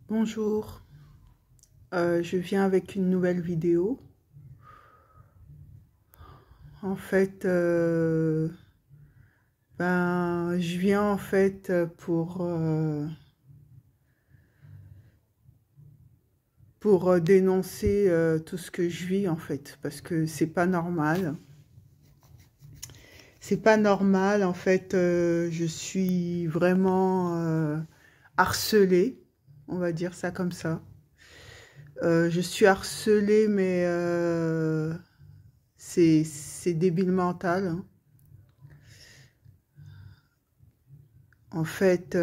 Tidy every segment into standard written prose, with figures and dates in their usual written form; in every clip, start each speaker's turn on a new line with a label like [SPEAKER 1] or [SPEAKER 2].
[SPEAKER 1] Bonjour, je viens avec une nouvelle vidéo. En fait, je viens en fait pour dénoncer tout ce que je vis en fait, parce que c'est pas normal. C'est pas normal en fait. Je suis vraiment harcelée, on va dire ça comme ça. Je suis harcelée, mais c'est débile mental, hein. En fait,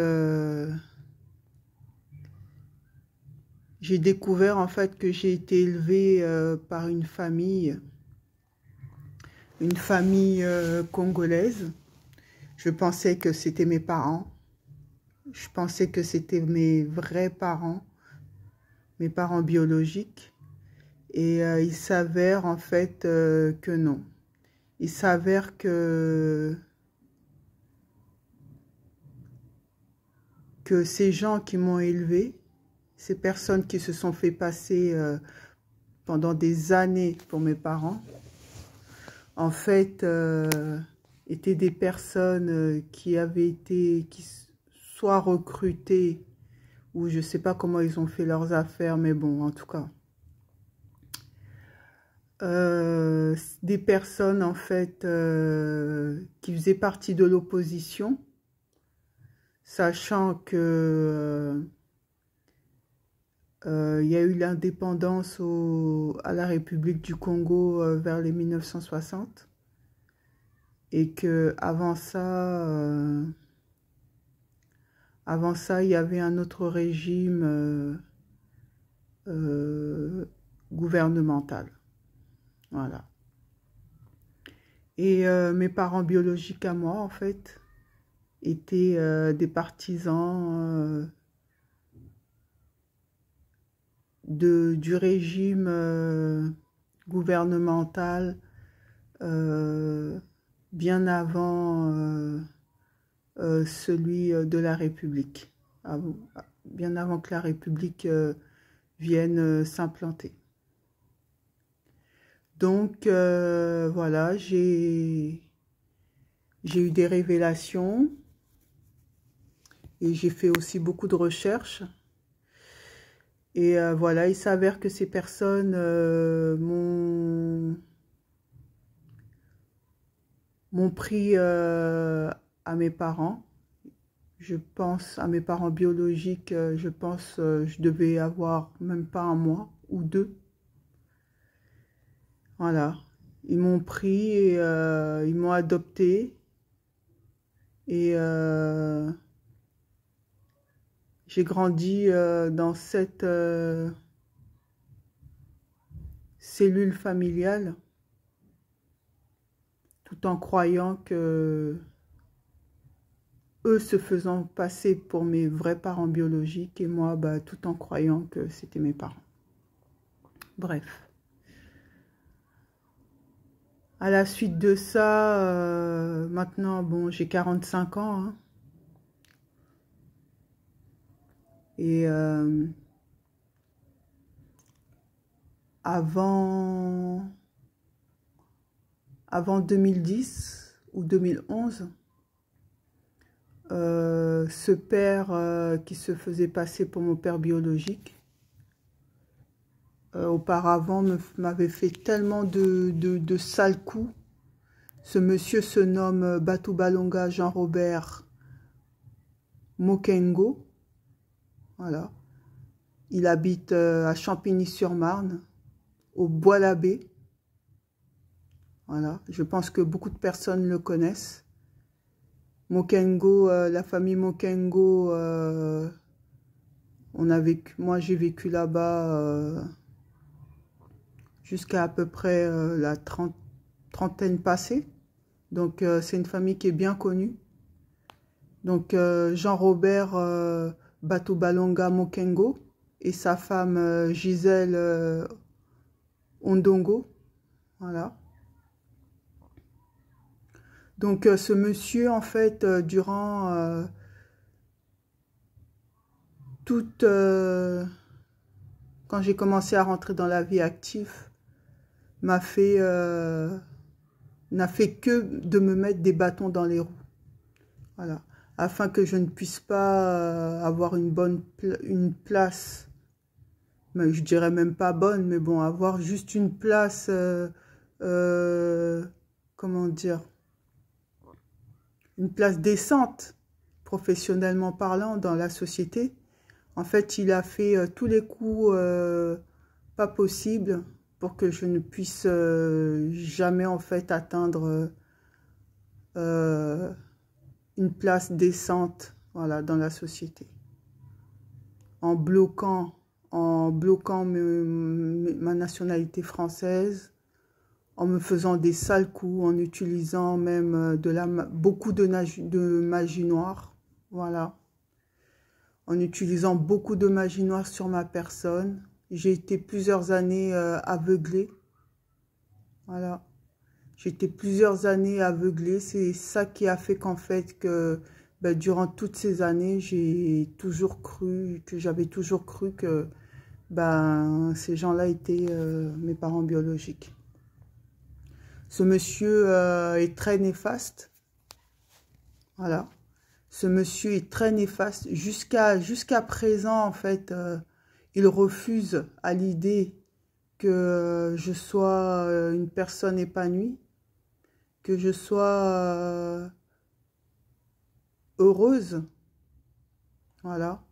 [SPEAKER 1] j'ai découvert en fait que j'ai été élevée par une famille congolaise. Je pensais que c'était mes parents. Je pensais que c'était mes vrais parents, mes parents biologiques. Et il s'avère en fait que non. Il s'avère que ces gens qui m'ont élevée, ces personnes qui se sont fait passer pendant des années pour mes parents, en fait, étaient des personnes qui avaient été, soit recrutées, ou je ne sais pas comment ils ont fait leurs affaires, mais bon, en tout cas. Des personnes, en fait, qui faisaient partie de l'opposition, sachant que il y a eu l'indépendance à la République du Congo vers les 1960. Et que avant ça, il y avait un autre régime gouvernemental. Voilà. Et mes parents biologiques à moi, en fait, étaient des partisans du régime gouvernemental bien avant celui de la République, bien avant que la République vienne s'implanter. Donc voilà, j'ai eu des révélations et j'ai fait aussi beaucoup de recherches. Et voilà, il s'avère que ces personnes m'ont pris à mes parents. Je pense à mes parents biologiques, je pense je devais avoir même pas un mois ou deux. Voilà, ils m'ont pris et ils m'ont adopté. Et j'ai grandi dans cette cellule familiale, tout en croyant que eux se faisant passer pour mes vrais parents biologiques et moi, tout en croyant que c'était mes parents. Bref. À la suite de ça, maintenant, bon, j'ai 45 ans, hein, et avant 2010 ou 2011, ce père qui se faisait passer pour mon père biologique, auparavant m'avait fait tellement de sales coups. Ce monsieur se nomme Batou Balonga Jean-Robert Mokengo. Voilà. Il habite à Champigny-sur-Marne, au Bois-l'Abbé. Voilà. Je pense que beaucoup de personnes le connaissent. Mokengo, la famille Mokengo, moi j'ai vécu là-bas jusqu'à à peu près la trentaine passée. Donc c'est une famille qui est bien connue. Donc Jean-Robert Batou Balonga Mokengo et sa femme Gisèle Ondongo. Voilà. Donc ce monsieur, en fait, durant toute... quand j'ai commencé à rentrer dans la vie active, n'a fait que de me mettre des bâtons dans les roues. Voilà. Afin que je ne puisse pas avoir une place, mais je dirais même pas bonne, mais bon, avoir juste une place, comment dire, une place décente, professionnellement parlant, dans la société. En fait, il a fait tous les coups pas possibles pour que je ne puisse jamais, en fait, atteindre une place décente, voilà, dans la société. En bloquant ma nationalité française, en me faisant des sales coups, en utilisant même beaucoup de magie noire, voilà. En utilisant beaucoup de magie noire sur ma personne. J'ai été plusieurs années aveuglée. Voilà. J'ai été plusieurs années aveuglée. C'est ça qui a fait qu'en fait, que durant toutes ces années, j'avais toujours cru que ces gens-là étaient mes parents biologiques. Ce monsieur est très néfaste. Voilà. Ce monsieur est très néfaste. Jusqu'à présent, en fait, il refuse à l'idée que je sois une personne épanouie, que je sois heureuse. Voilà.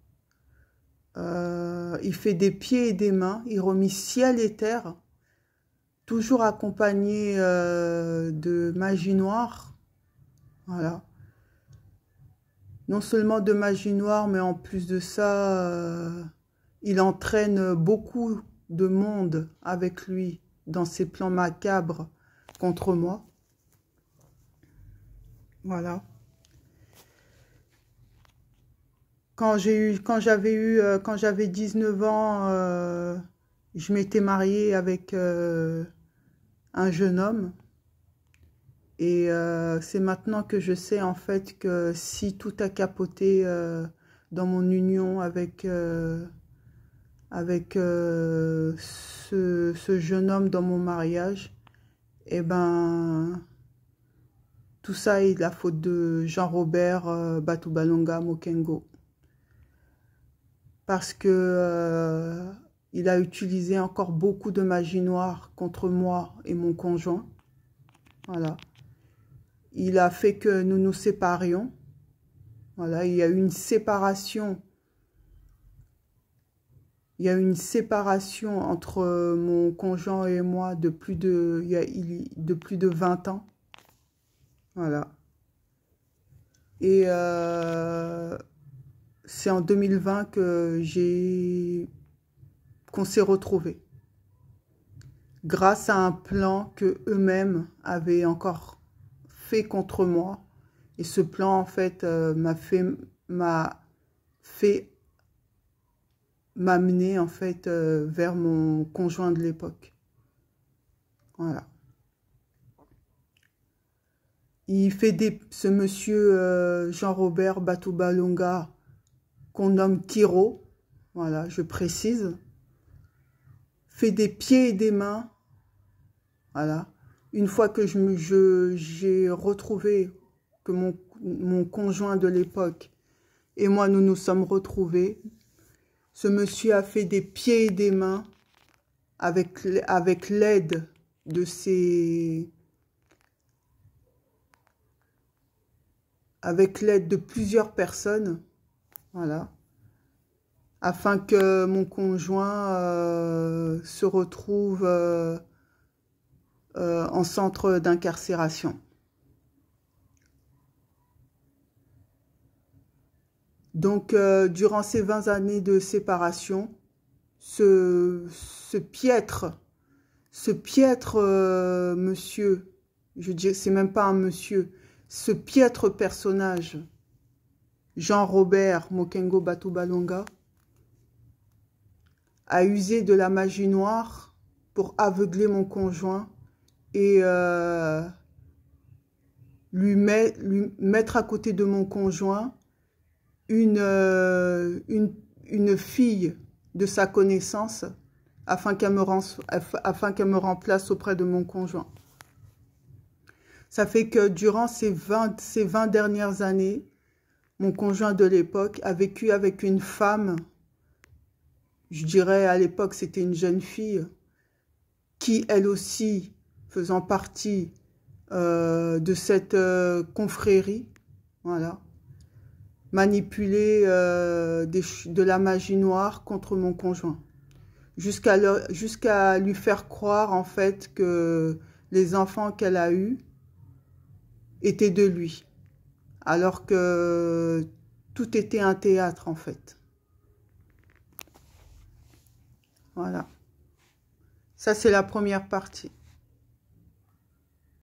[SPEAKER 1] Il fait des pieds et des mains. Il remet ciel et terre, toujours accompagné de magie noire. Voilà. Non seulement de magie noire, mais en plus de ça, il entraîne beaucoup de monde avec lui dans ses plans macabres contre moi. Voilà. Quand j'avais 19 ans, je m'étais mariée avec un jeune homme. Et c'est maintenant que je sais en fait que si tout a capoté dans mon union avec ce jeune homme dans mon mariage, eh ben, tout ça est la faute de Jean-Robert Batoubalonga Mokengo. Parce que il a utilisé encore beaucoup de magie noire contre moi et mon conjoint. Voilà. Il a fait que nous nous séparions. Voilà, il y a eu une séparation. Il y a eu une séparation entre mon conjoint et moi de plus de 20 ans. Voilà. Et c'est en 2020 qu'on s'est retrouvés. Grâce à un plan que eux-mêmes avaient encore fait contre moi. Et ce plan, en fait, m'a fait m'amener, en fait, vers mon conjoint de l'époque. Voilà. Il fait ce monsieur Jean-Robert Batoubalonga, qu'on nomme Kiro, voilà, je précise, fait des pieds et des mains, voilà. Une fois que j'ai retrouvé que mon conjoint de l'époque et moi, nous nous sommes retrouvés, ce monsieur a fait des pieds et des mains avec l'aide de plusieurs personnes, voilà, afin que mon conjoint se retrouve en centre d'incarcération. Donc, durant ces 20 années de séparation, ce piètre monsieur, je dis, c'est même pas un monsieur, ce piètre personnage, Jean-Robert Mokengo Batoubalonga, a usé de la magie noire pour aveugler mon conjoint et lui mettre à côté de mon conjoint une une fille de sa connaissance afin qu'elle me remplace auprès de mon conjoint. Ça fait que durant ces 20 dernières années, mon conjoint de l'époque a vécu avec une femme, je dirais à l'époque c'était une jeune fille, qui elle aussi faisant partie de cette confrérie, voilà, manipulait de la magie noire contre mon conjoint, jusqu'à lui faire croire en fait que les enfants qu'elle a eus étaient de lui, alors que tout était un théâtre en fait. Voilà. Ça, c'est la première partie.